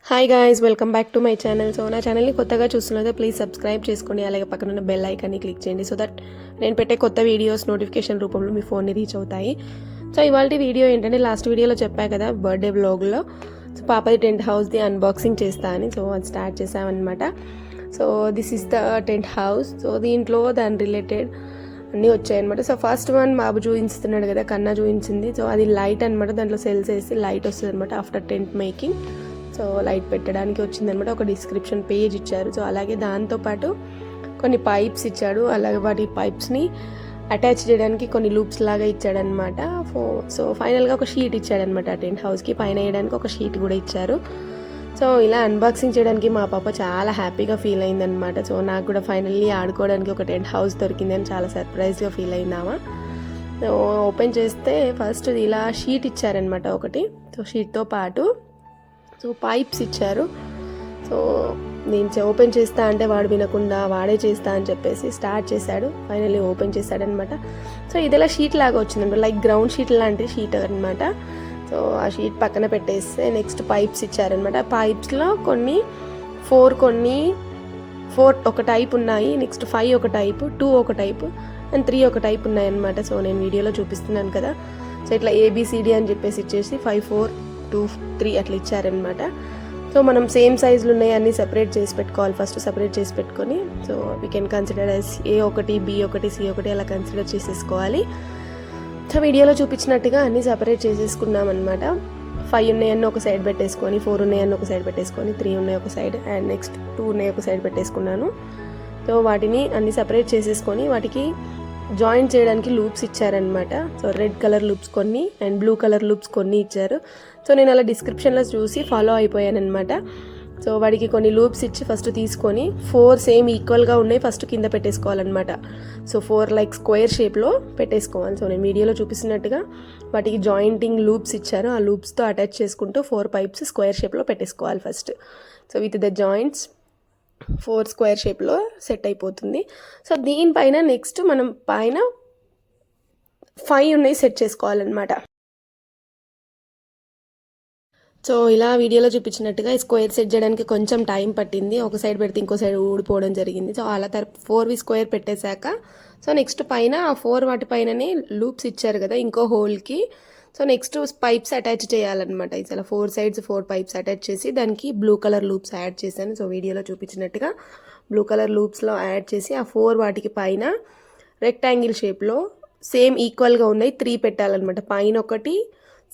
Hi guys, welcome back to my channel. So నా ఛానల్ని కొత్తగా చూస్తున్నదో ప్లీజ్ సబ్స్క్రైబ్ చేసుకోండి, అలాగే పక్కన ఉన్న బెల్ ఐకాన్ని క్లిక్ చేయండి సో దట్ నేను పెట్టే కొత్త వీడియోస్ నోటిఫికేషన్ రూపంలో మీ ఫోన్ని రీచ్ అవుతాయి. సో ఇవాళ వీడియో ఏంటంటే, లాస్ట్ వీడియోలో చెప్పా కదా బర్త్డే వ్లాగ్లో సో పాపది టెంట్ హౌస్ది అన్బాక్సింగ్ చేస్తా అని. సో అది స్టార్ట్ చేసామన్నమాట. So this is the tent house. So దీంట్లో దాని రిలేటెడ్ అన్నీ వచ్చాయన్నమాట. సో ఫస్ట్ వన్ బాబు చూపిస్తున్నాడు కదా, కన్నా చూపించింది. సో అది లైట్ అనమాట, దాంట్లో సెల్స్ వేసి లైట్ వస్తుంది అనమాట after tent making. So light పెట్టడానికి వచ్చిందనమాట. ఒక డిస్క్రిప్షన్ పేజ్ ఇచ్చారు. సో అలాగే దాంతోపాటు కొన్ని పైప్స్ ఇచ్చాడు, అలాగే వాటి పైప్స్ని అటాచ్ చేయడానికి కొన్ని లూప్స్ లాగా ఇచ్చాడనమాట. సో ఫైనల్గా ఒక షీట్ ఇచ్చాడనమాట టెంట్ హౌస్కి, పైన వేయడానికి ఒక షీట్ కూడా ఇచ్చారు. సో ఇలా అన్బాక్సింగ్ చేయడానికి మా పాప చాలా హ్యాపీగా ఫీల్ అయిందనమాట. సో నాకు కూడా ఫైనల్లీ ఆడుకోవడానికి ఒక టెంట్ హౌస్ దొరికిందని చాలా సర్ప్రైజ్గా ఫీల్ అయిందామా. సో ఓపెన్ చేస్తే ఫస్ట్ ఇలా షీట్ ఇచ్చారనమాట ఒకటి. సో షీట్తో పాటు సో పైప్స్ ఇచ్చారు. సో నేను ఓపెన్ చేస్తా అంటే వాడు వినకుండా వాడే చేస్తా అని చెప్పేసి స్టార్ట్ చేశాడు. ఫైనల్లీ ఓపెన్ చేశాడనమాట. సో ఇదిలా షీట్ లాగా వచ్చిందనమాట, లైక్ గ్రౌండ్ షీట్ లాంటి షీట్ అనమాట. సో ఆ షీట్ పక్కన పెట్టేస్తే నెక్స్ట్ పైప్స్ ఇచ్చారనమాట. పైప్స్లో కొన్ని ఫోర్ ఒక టైప్ ఉన్నాయి, నెక్స్ట్ 5 ఒక టైపు, 2 ఒక టైపు అండ్ 3 ఒక టైప్ ఉన్నాయన్నమాట. సో నేను వీడియోలో చూపిస్తున్నాను కదా. సో ఇట్లా ABCD అని చెప్పేసి ఇచ్చేసి 5, 4, 2, 3 అట్లా ఇచ్చారనమాట. సో మనం సేమ్ సైజులు ఉన్నాయి అన్నీ సెపరేట్ చేసి పెట్టుకోవాలి. ఫస్ట్ సెపరేట్ చేసి పెట్టుకొని so we can consider as A1, B1, C1 అలా కన్సిడర్ చేసేసుకోవాలి. సో వీడియోలో చూపించినట్టుగా అన్నీ సెపరేట్ చేసేసుకున్నాం అనమాట. 5 ఉన్నాయన్నీ ఒక సైడ్ పెట్టేసుకొని, 4 ఉన్నాయన్నీ ఒక సైడ్ పెట్టేసుకొని, 3 ఉన్నాయి ఒక సైడ్ అండ్ నెక్స్ట్ 2 ఉన్నాయి ఒక సైడ్ పెట్టేసుకున్నాను. సో వాటిని అన్నీ సెపరేట్ చేసేసుకొని వాటికి జాయింట్ చేయడానికి లూప్స్ ఇచ్చారనమాట. సో రెడ్ కలర్ లూప్స్ కొన్ని అండ్ బ్లూ కలర్ లూప్స్ కొన్ని ఇచ్చారు. సో నేను అలా డిస్క్రిప్షన్లో చూసి ఫాలో అయిపోయాను అనమాట. సో వాడికి కొన్ని లూప్స్ ఇచ్చి ఫస్ట్ తీసుకొని 4 సేమ్ ఈక్వల్గా ఉన్నాయి ఫస్ట్ కింద పెట్టేసుకోవాలన్నమాట. సో 4 లైక్ స్క్వేర్ షేప్లో పెట్టేసుకోవాలి. సో నేను వీడియోలో చూపిస్తున్నట్టుగా వాటికి జాయింటింగ్ లూప్స్ ఇచ్చారు. ఆ లూప్స్తో అటాచ్ చేసుకుంటూ 4 పైప్స్ స్క్వేర్ షేప్లో పెట్టేసుకోవాలి first. So with the joints 4 square షేప్లో సెట్ అయిపోతుంది. సో దీనిపైన నెక్స్ట్ మనం పైన 5 ఉన్నాయి సెట్ చేసుకోవాలన్నమాట. సో ఇలా వీడియోలో చూపించినట్టుగా ఈ స్క్వేర్ సెట్ చేయడానికి కొంచెం టైం పట్టింది. ఒక సైడ్ పెడితే ఇంకో సైడ్ ఊడిపోవడం జరిగింది. సో అలా 4 స్క్వేర్ పెట్టేశాక సో నెక్స్ట్ పైన ఆ 4 వాటి పైననే లూప్స్ ఇచ్చారు కదా ఇంకో హోల్కి. సో నెక్స్ట్ పైప్స్ అటాచ్ చేయాలన్నమాట. ఇలా 4 సైడ్స్ 4 పైప్స్ అటాచ్ చేసి దానికి బ్లూ కలర్ లూప్స్ యాడ్ చేశాను. సో వీడియోలో చూపించినట్టుగా బ్లూ కలర్ లూప్స్లో యాడ్ చేసి ఆ 4 వాటికి పైన రెక్టాంగిల్ షేప్లో సేమ్ ఈక్వల్గా ఉన్నాయి 3 పెట్టాలన్నమాట. పైన ఒకటి,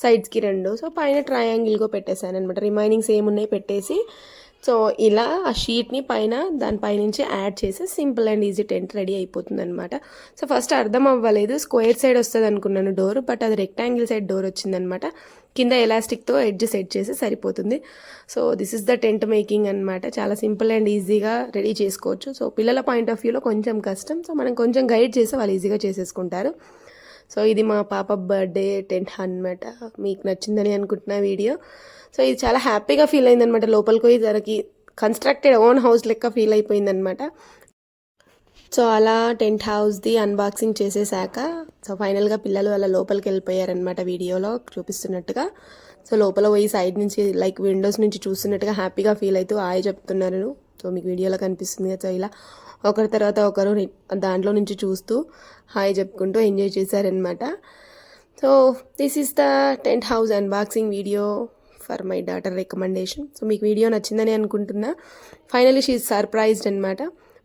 సైడ్స్కి 2. సో పైన ట్రయాంగిల్గా పెట్టేశాను అనమాట. రిమైనింగ్ సేమ్ ఉన్నాయి పెట్టేసి సో ఇలా ఆ షీట్ని పైన దానిపై నుంచి యాడ్ చేసి simple and easy tent ready అయిపోతుంది అనమాట. సో ఫస్ట్ అర్థం అవ్వలేదు, స్క్వేర్ సైడ్ వస్తుంది అనుకున్నాను డోర్, బట్ అది రెక్టాంగిల్ సైడ్ డోర్ వచ్చిందనమాట. కింద ఎలాస్టిక్తో ఎడ్జ్ సెట్ చేసి సరిపోతుంది. So this is the tent making అనమాట. చాలా సింపుల్ అండ్ ఈజీగా రెడీ చేసుకోవచ్చు. సో పిల్లల పాయింట్ ఆఫ్ వ్యూలో కొంచెం కష్టం, సో మనం కొంచెం గైడ్ చేస్తే వాళ్ళు ఈజీగా చేసేసుకుంటారు. సో ఇది మా పాప బర్త్డే టెంట్ అనమాట. మీకు నచ్చిందని అనుకుంటున్నా వీడియో. సో ఇది చాలా హ్యాపీగా ఫీల్ అయిందనమాట. లోపలికి పోయి తనకి కన్స్ట్రక్టెడ్ ఓన్ హౌస్ లెక్క ఫీల్ అయిపోయిందనమాట. సో అలా టెంట్ హౌస్ది అన్బాక్సింగ్ చేసేసాక సో ఫైనల్గా పిల్లలు అలా లోపలికి వెళ్ళిపోయారనమాట వీడియోలో చూపిస్తున్నట్టుగా. సో లోపల పోయి సైడ్ నుంచి లైక్ విండోస్ నుంచి చూస్తున్నట్టుగా హ్యాపీగా ఫీల్ అవుతూ హాయ్ చెప్తున్నారు. సో మీకు వీడియోలో కనిపిస్తుంది కదా. సో ఇలా ఒకరి తర్వాత ఒకరు దాంట్లో నుంచి చూస్తూ హాయ్ చెప్పుకుంటూ ఎంజాయ్ చేశారనమాట. So this is the tent house unboxing video for my daughter recommendation. So మీకు వీడియో నచ్చిందని అనుకుంటున్నా. ఫైనలీ షీ ఈజ్ సర్ప్రైజ్డ్ అనమాట.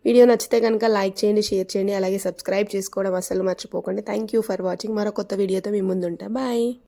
వీడియో నచ్చితే కనుక లైక్ చేయండి, షేర్ చేయండి, అలాగే సబ్స్క్రైబ్ చేసుకోవడం అసలు మర్చిపోకండి. Thank you for watching. మరో కొత్త వీడియోతో మీ ముందుంటా. బాయ్.